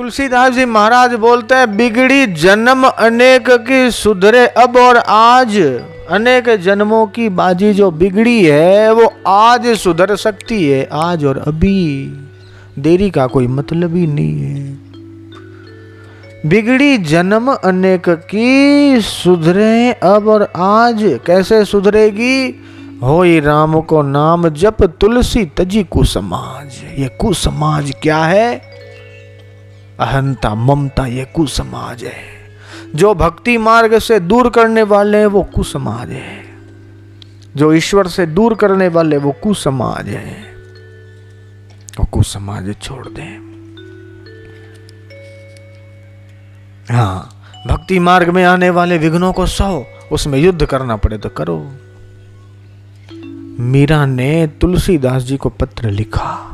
तुलसीदास जी महाराज बोलते हैं, बिगड़ी जन्म अनेक की सुधरे अब और आज। अनेक जन्मों की बाजी जो बिगड़ी है वो आज सुधर सकती है, आज और अभी। देरी का कोई मतलब ही नहीं है। बिगड़ी जन्म अनेक की सुधरे अब और आज। कैसे सुधरेगी? होई राम को नाम जप तुलसी तजी कुसमाज। ये कुसमाज क्या है? अहंता ममता, ये कुसमाज है। जो भक्ति मार्ग से दूर करने वाले हैं वो कुसमाज है। जो ईश्वर से दूर करने वाले वो कुसमाज है। वो कुसमाज छोड़ दें। हाँ, भक्ति मार्ग में आने वाले विघ्नों को सहो, उसमें युद्ध करना पड़े तो करो। मीरा ने तुलसीदास जी को पत्र लिखा।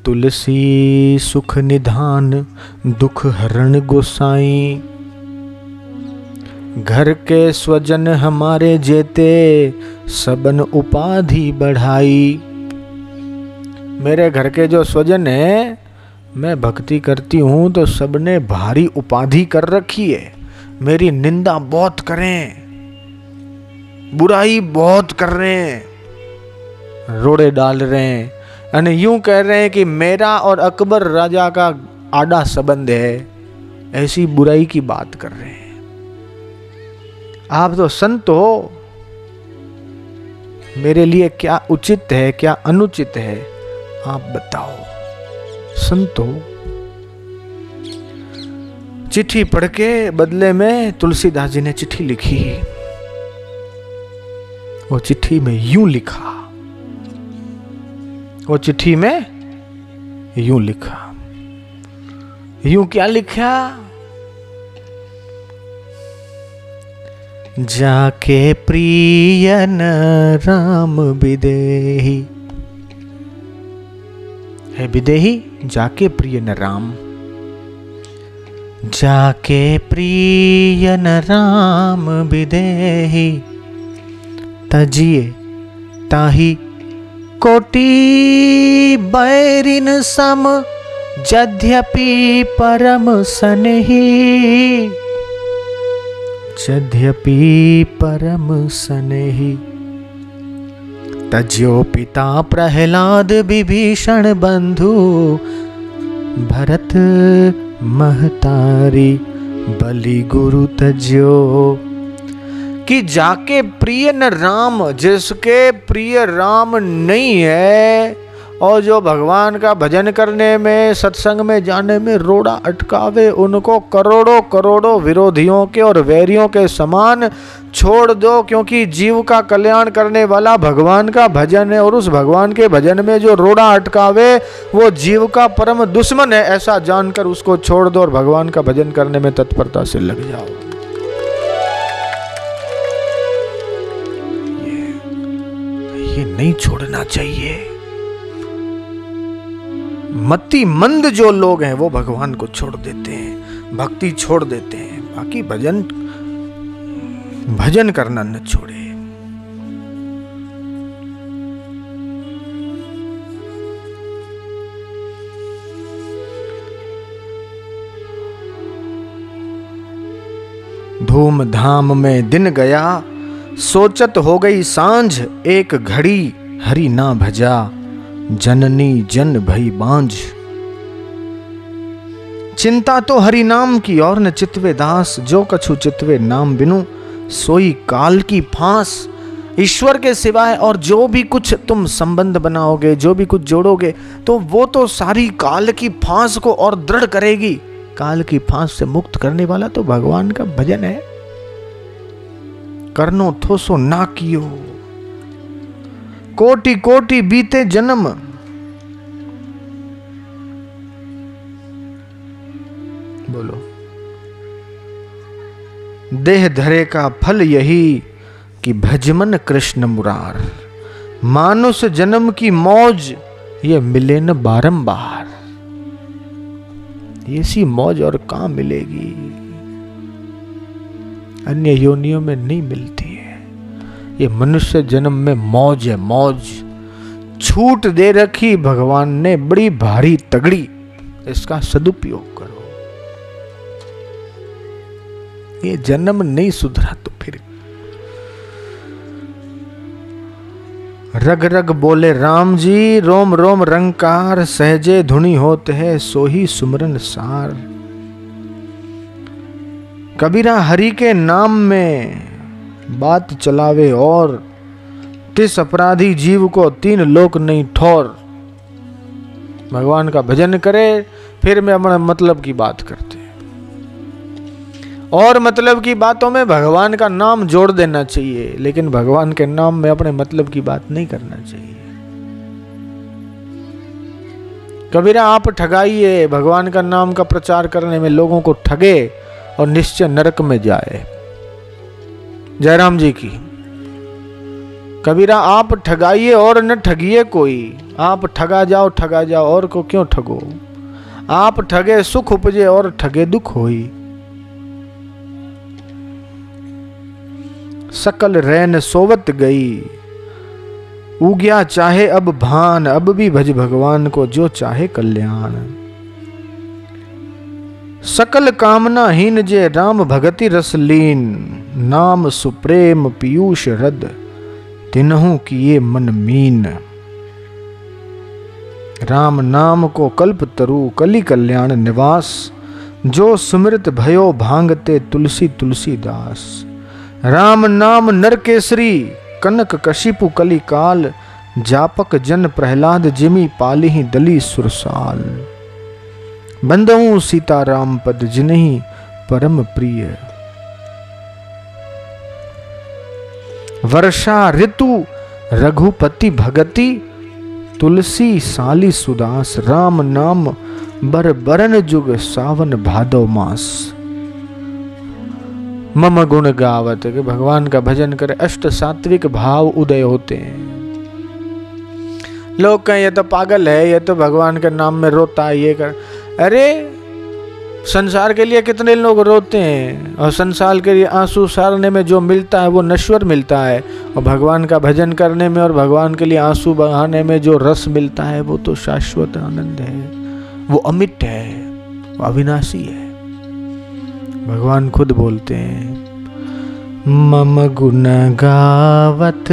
तुलसी सुख निधान दुख हरण गोसाई, घर के स्वजन हमारे जेते सबन उपाधि बढ़ाई। मेरे घर के जो स्वजन है, मैं भक्ति करती हूं तो सबने भारी उपाधि कर रखी है। मेरी निंदा बहुत करें, बुराई बहुत कर रहे हैं, रोड़े डाल रहे हैं, और यूं कह रहे हैं कि मेरा और अकबर राजा का आड़ा संबंध है। ऐसी बुराई की बात कर रहे हैं। आप तो संत हो, मेरे लिए क्या उचित है क्या अनुचित है आप बताओ। संत हो। चिट्ठी पढ़ के बदले में तुलसीदास जी ने चिट्ठी लिखी। वो चिट्ठी में यूं लिखा, वो चिट्ठी में यूं लिखा। यूं क्या लिखा? जाके प्रियन राम विदेही। है विदेही, जाके प्रियन राम। जाके प्रियन राम विदेही, तजिए ताही कोटि बैरिन सम, यद्यपि परम सनेही। यद्यपि परम सनेही, तज्यो पिता प्रहलाद विभीषण बंधु, भरत महतारी बलि गुरु तज्यो। कि जाके प्रिय न राम, जिसके प्रिय राम नहीं है और जो भगवान का भजन करने में सत्संग में जाने में रोड़ा अटकावे, उनको करोड़ों करोड़ों विरोधियों के और वैरियों के समान छोड़ दो। क्योंकि जीव का कल्याण करने वाला भगवान का भजन है और उस भगवान के भजन में जो रोड़ा अटकावे वो जीव का परम दुश्मन है। ऐसा जानकर उसको छोड़ दो और भगवान का भजन करने में तत्परता से लग जाओ। ये नहीं छोड़ना चाहिए। मति मंद जो लोग हैं वो भगवान को छोड़ देते हैं, भक्ति छोड़ देते हैं, बाकी भजन करना न छोड़े। धूमधाम में दिन गया, सोचत हो गई सांझ, एक घड़ी हरि ना भजा, जननी जन भई बांझ। चिंता तो हरि नाम की और न चितवे दास, जो कछु चितवे नाम बिनु, सोई काल की फांस। ईश्वर के सिवाय और जो भी कुछ तुम संबंध बनाओगे, जो भी कुछ जोड़ोगे, तो वो तो सारी काल की फांस को और दृढ़ करेगी। काल की फांस से मुक्त करने वाला तो भगवान का भजन है। करनो थोसो ना कियो, कोटि कोटि बीते जन्म। बोलो। देह धरे का फल यही कि भजमन कृष्ण मुरार। मानुष जन्म की मौज ये मिले न बारंबार। ऐसी मौज और कहां मिलेगी, अन्य योनियों में नहीं मिलती है। ये मनुष्य जन्म में मौज है, मौज। छूट दे रखी भगवान ने बड़ी भारी तगड़ी। इसका सदुपयोग करो। ये जन्म नहीं सुधरा तो फिर रग रग बोले राम जी, रोम रोम रंकार, सहजे धुनी होते है सोही सुमरन सार। कबीरा हरि के नाम में बात चलावे और तिस अपराधी जीव को तीन लोक नहीं ठोर। भगवान का भजन करे फिर में अपने मतलब की बात करते हैं, और मतलब की बातों में भगवान का नाम जोड़ देना चाहिए, लेकिन भगवान के नाम में अपने मतलब की बात नहीं करना चाहिए। कबीरा आप ठगाइए, भगवान का नाम का प्रचार करने में लोगों को ठगे और निश्चय नरक में जाए। जयराम जी की। कबीरा आप ठगाइए और न ठगिए कोई, आप ठगा जाओ और को क्यों ठगो। आप ठगे सुख उपजे और ठगे दुख होई। सकल रैन सोवत गई, उग्या चाहे अब भान, अब भी भज भगवान को जो चाहे कल्याण। सकल कामना हीन जे राम भगति रस लीन, नाम सुप्रेम पीयूष रद तिन्हु किए मन मीन। राम नाम को कल्प तरु कली कल्याण निवास, जो सुमृत भयो भांगते तुलसी तुलसीदास। राम नाम नर केसरी कनक कशिपु कली काल, जापक जन प्रहलाद जिमि पालिहि दली सुरसाल। बंदहूँ सीता राम पद जिन्हि परम प्रिय, वर्षा ऋतु रघुपति भगति, तुलसी साली सुदास। राम नाम बर बरन जुग सावन भादव मास। मम गुण गावत, कि भगवान का भजन करे अष्ट सात्विक भाव उदय होते हैं। लोग कहें ये तो पागल है, ये तो भगवान के नाम में रोता है, ये कर। अरे संसार के लिए कितने लोग रोते हैं, और संसार के लिए आंसू सारने में जो मिलता है वो नश्वर मिलता है, और भगवान का भजन करने में और भगवान के लिए आंसू बहाने में जो रस मिलता है वो तो शाश्वत आनंद है, वो अमिट है, वो अविनाशी है। भगवान खुद बोलते हैं मम गुण गावत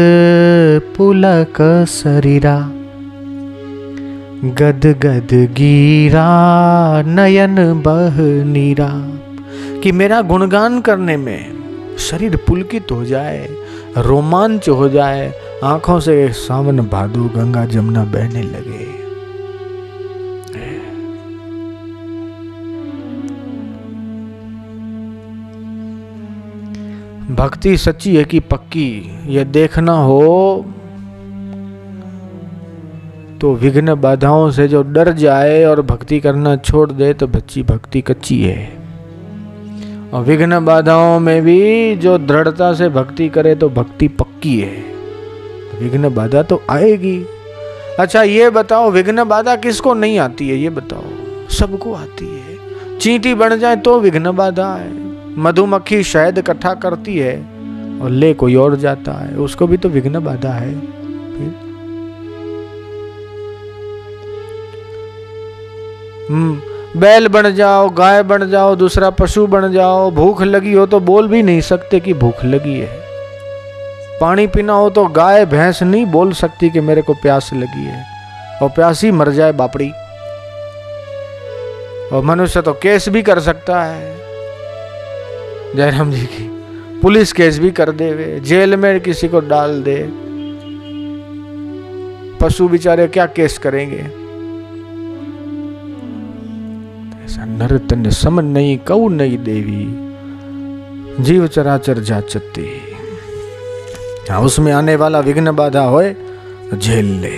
पुलक शरीरा, गद गद गीरा नयन बह नीरा। कि मेरा गुणगान करने में शरीर पुलकित हो जाए, रोमांच हो जाए, आंखों से सावन भादो गंगा जमुना बहने लगे। भक्ति सच्ची है कि पक्की, ये देखना हो तो विघ्न बाधाओं से जो डर जाए और भक्ति करना छोड़ दे तो बच्ची भक्ति कच्ची है। और विघ्न बाधाओं में भी जो दृढ़ता से भक्ति करे तो भक्ति पक्की है। विघ्न बाधा तो आएगी। अच्छा ये बताओ, विघ्न बाधा किसको नहीं आती है? ये बताओ। सबको आती है। चींटी बन जाए तो विघ्न बाधा है। मधुमक्खी शहद इकट्ठा करती है और ले कोई और जाता है, उसको भी तो विघ्न बाधा है। बैल बन जाओ, गाय बन जाओ, दूसरा पशु बन जाओ, भूख लगी हो तो बोल भी नहीं सकते कि भूख लगी है। पानी पीना हो तो गाय भैंस नहीं बोल सकती कि मेरे को प्यास लगी है, और प्यासी मर जाए बापड़ी। और मनुष्य तो केस भी कर सकता है, जयराम जी की पुलिस केस भी कर दे, जेल में किसी को डाल दे। पशु बेचारे क्या केस करेंगे? ऐसा नर तन सम नहीं कऊ नहीं देवी, जीव चराचर जाचते। उसमें आने वाला विघ्न बाधा होए तो झेल ले।